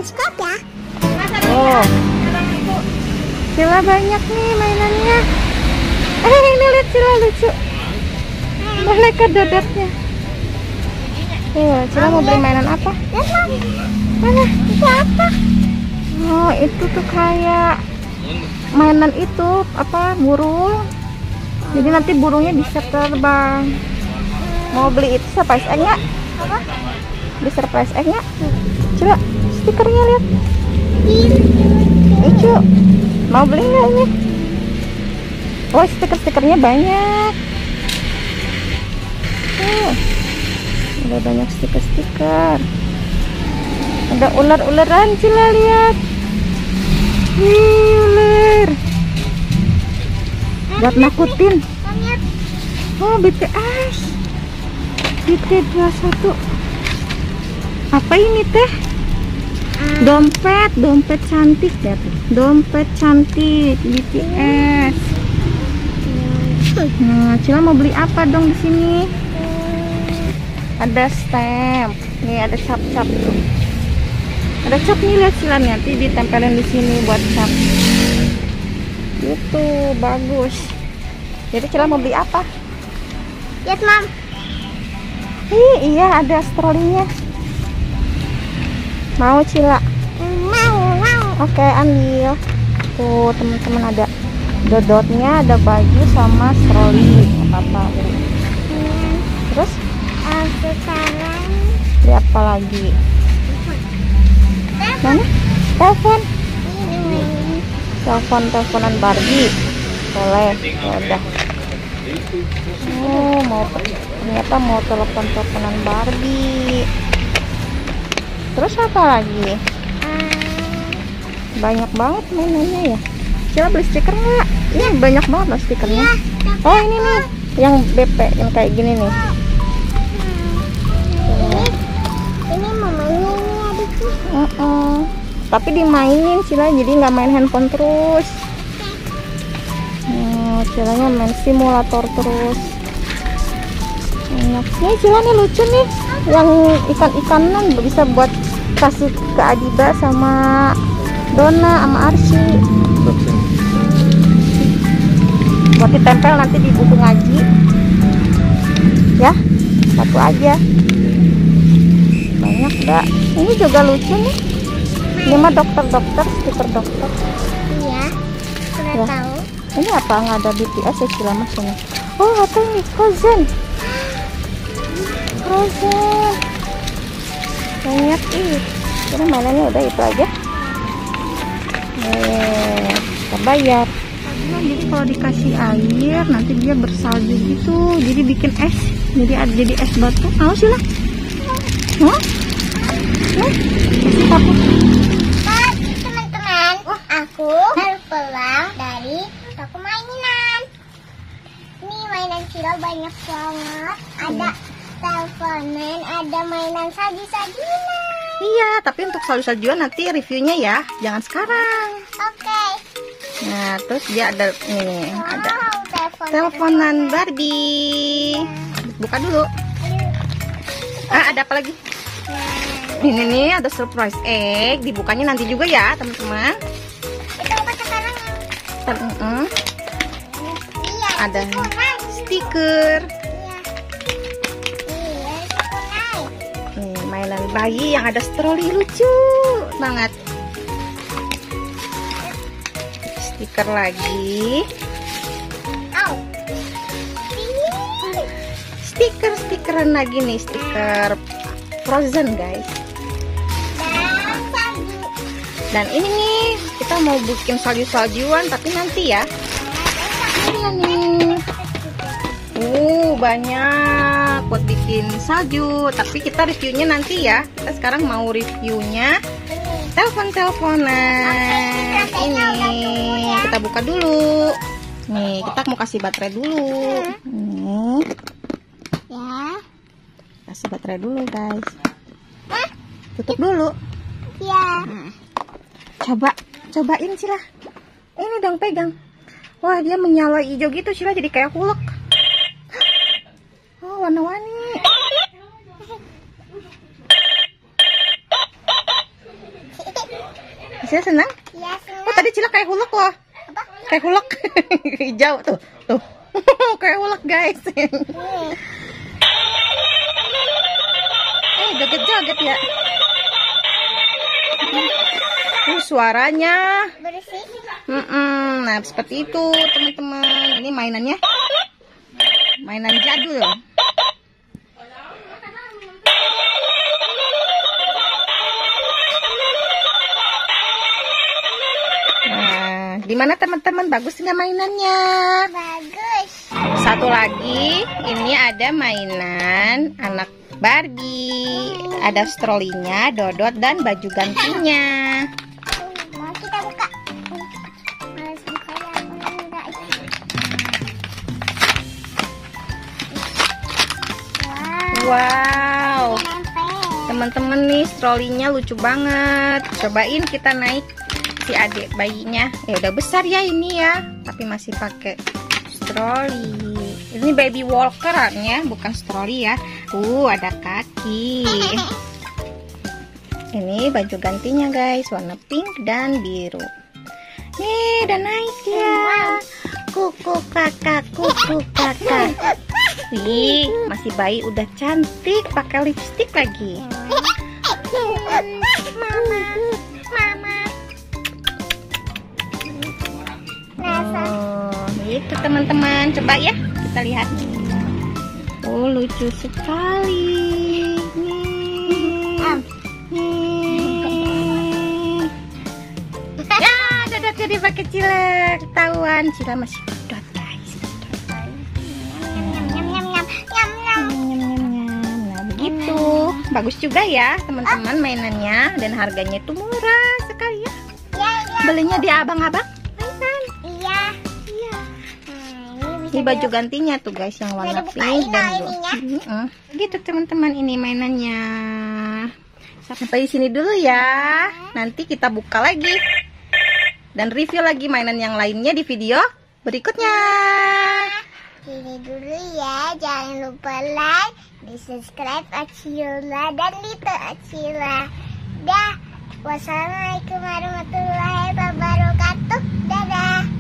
Stop ya. Oh, Sila banyak nih mainannya. Ini lihat Sila lucu. Boneka dodotnya. Sila mau beli mainan apa? Mana? Itu apa? Oh, itu tuh kayak mainan itu apa? Burung. Jadi nanti burungnya bisa terbang. Mau beli itu surprise egg nggak? Beli surprise egg nggak? Coba stikernya lihat. Lucu. Mau beli nggak ini? Oh, stiker-stikernya banyak. Ada banyak stiker-stiker. Ada ular-ularan, Cila lihat. Nih, ular. Buat nakutin. Oh, BTS. BT21. Apa ini teh? Dompet cantik ya tuh. Dompet cantik BTS. Nah, Cila mau beli apa dong di sini? Ada stamp. Nih ada cap-cap tuh. Ada cap nih, lihat Cila, nanti ditempelin di sini buat cap. Itu bagus. Jadi Cila mau beli apa? Lihat, Mam. Iya, ada strolinya. Mau Cila? Mau. Oke, ambil. Tuh teman-teman, ada dodotnya, ada baju sama stroli. Apa-apa. Terus? Sekarang Beli apa lagi? Mana? Telepon. Teleponan Barbie. Boleh. Ya udah. Oh, ternyata mau teleponan Barbie. Terus apa lagi? Banyak banget mainannya ya. Cila beli stiker nggak? Ini banyak banget loh stikernya. Oh, ini nih yang BP yang kayak gini nih. ini mamanya ini adiknya. Tapi dimainin Cila, jadi nggak main handphone terus. Cilanya main simulator terus. Enak. Nih Cila nih lucu nih, yang ikan-ikanan bisa buat kasih ke Adiba sama Dona sama Arsy. Buat ditempel nanti di buku ngaji. Ya, satu aja. Banyak enggak? Ini juga lucu nih. Ini mah dokter-dokter, stiker dokter. Iya, sudah Ya. tahu. Ini apa? Nggak ada BTS ya Cila mas ini. Oh, apa ini? Frozen. Banyak ih. Ini mainannya udah itu aja. Kita bayar. Jadi kalau dikasih air nanti dia bersalju gitu. Jadi bikin es. Jadi es batu. Mau Cila? Mau? Kasih papu. Teman-teman, aku baru pulang dari toko mainan. Ini mainan Cila banyak banget. Ada teleponan, ada mainan salju-saljuan. Iya, tapi untuk salju-saljuan nanti reviewnya ya, jangan sekarang. Oke. Nah, terus dia ada nih, ada Wow, teleponan Barbie. Buka dulu. Ada apa lagi? Ini nih ada surprise egg, dibukanya nanti juga ya, teman-teman. Itu apa sekarang? Iya. Ada stiker. Nih, mainan bayi yang ada stroli lucu banget. Stiker lagi. Stikeran lagi nih, stiker Frozen guys. Dan ini nih kita mau bikin salju-saljuan tapi nanti ya. Ini nih. Banyak buat bikin salju, tapi kita reviewnya nanti ya. Kita sekarang mau reviewnya telepon-teleponan. Ini kita buka dulu. Nih, kita mau kasih baterai dulu. Nih. Ya. Kasih baterai dulu, guys. Tutup dulu. Ya. Cobain Cila. Ini dong, pegang. Wah, dia menyala hijau gitu Cila, jadi kayak hulek. Oh, warna-warni. kayak hulek. Hijau tuh. Kayak hulek, guys. Joget-joget ya. Suaranya Bersih. nah seperti itu teman-teman. Ini mainannya mainan jadul. Nah, gimana teman-teman, bagus nggak mainannya? Bagus. Satu lagi, ini ada mainan anak Barbie. Ada strolinya, dodot, dan baju gantinya. Mau kita buka. Males buka yang enggak. Wow, Nempel. teman-teman nih strolinya lucu banget. Cobain kita naik si adik bayinya. Ya udah besar ya ini ya, tapi masih pakai stroli. Ini baby walker ya, bukan stroli ya. Ada kaki. Ini baju gantinya guys, warna pink dan biru. Nih, udah naik ya. Kuku kakak, kuku kakak. Wih, masih bayi udah cantik, pakai lipstik lagi. Mama. Itu teman-teman, coba ya kita lihat. Lucu sekali. Ya, dodot jadi pakai Cila. Ketahuan Cila masih dodot guys. Nah begitu, bagus juga ya teman-teman mainannya, dan harganya itu murah sekali ya. Belinya di abang-abang mainan. Iya. Ini baju gantinya tuh guys, yang warna pink dan biru. Gitu teman-teman, ini mainannya. Sampai sini dulu ya. Nanti kita buka lagi dan review lagi mainan yang lainnya di video berikutnya. Ini dulu ya, jangan lupa like, di subscribe Acila dan Lito Acila. Dah, wassalamualaikum warahmatullahi wabarakatuh. Dadah.